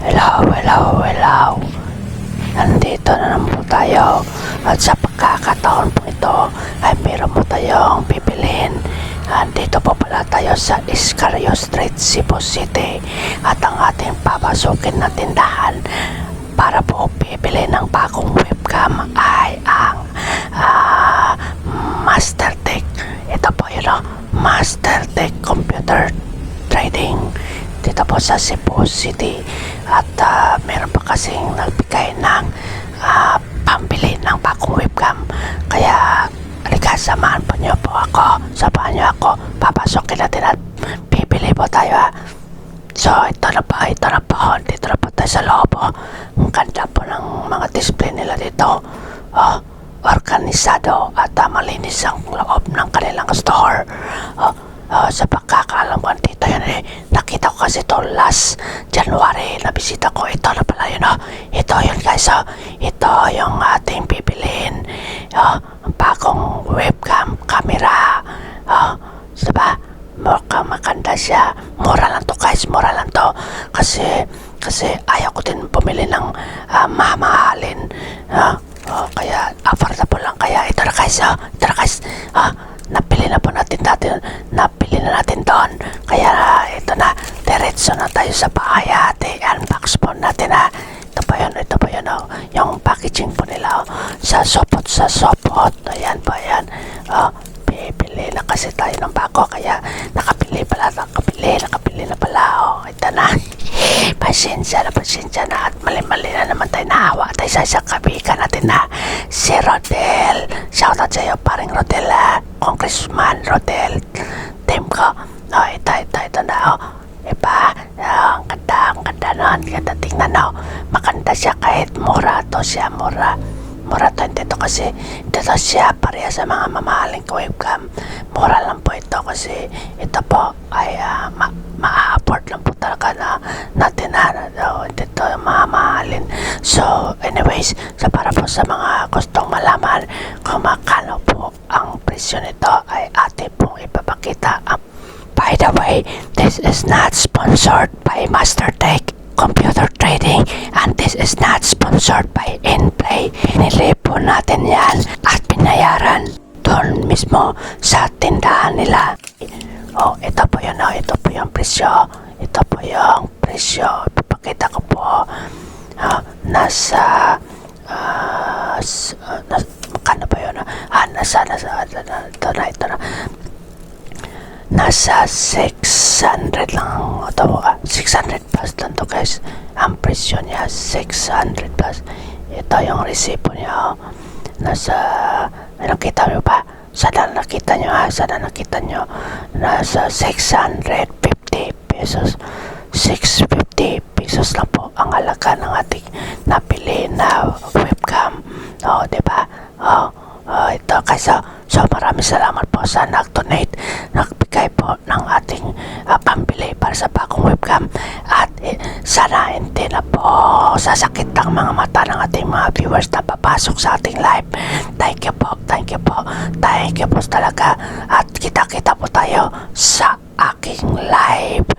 Hello. Nandito na naman po tayo at sa pagkakataon po ito ay meron po tayong bibilin. Nandito po pala tayo sa Iscariote Street, Cebu City at ang ating papasukin na tindahan para po bibili ng bagong webcam ay ang Mastertech. Ito po yun o, Mastertech Computer Trading dito po sa Cebu City at meron pa kasing nagbigay ng pambili ng bagong webcam, kaya halika, samahan po niyo po ako, papasokin natin at bibili po tayo So ito na po, dito na po tayo sa loob ang ganda po ng mga display nila dito, organisado at malinis ang loob ng kanilang store. Sa pagkakaalam ko, dito yun nakita ko kasi ito last January, nabisita ko. Ito na pala yun ito yun guys, ito yung ating bibilin, ang bagong webcam camera. Diba, maganda siya, mura lang to guys, kasi ayaw ko din bumili ng mamahalin, kaya affordable lang. Kaya ito na guys, napili na natin doon. Kaya ito na, diretso na tayo sa bahay at unbox po natin Ito pa yun yung packaging po nila sa sopot. Ayan po yan. Bibili na kasi tayo ng bago, kaya nakapili na pala. Ito na. Pasensya na at mali na naman tayo, nahawa tayo sa isang kabigan natin si Rodel. Shoutout sa iyo, paring Rodel, Congressman Rodel, team ko. Ito na ang ganda nun, ganda tingnan maganda siya kahit mura to dito kasi dito siya pareha sa mga mamahaling webcam. Mura lang po ito kasi ito po ay ma-afford lang po talaga natin dito mamahalin. So anyways, para po sa mga gustong malaman kung magkano po ang presyo nito ay atin pong ipapakita. By the way, this is not sponsored by Mastertech Computer Trading and this is not sponsored by Inplay. Pinili po natin yan at pinayaran doon mismo sa tindahan nila. Ito po yun, ito po yung presyo. Ipapakita ko po. Nasa magkano ba yun? Ito na. Nasa 600 lang ito, 600 plus lang to guys. Ang presyo niya 600 plus. Ito yung resibo niya. Nakita nyo ba? Sana nakita nyo. Nasa 650 pesos. 650 pesos lang po ang halaga ng ating napili na webcam. Diba? Ito guys, so maraming salamat po sa nag-donate, nagbigay po ng ating pambili para sa bagong webcam at sana hindi na po sasakit ang mga mata ng ating mga viewers na papasok sa ating live. Thank you po talaga at kita po tayo sa aking live.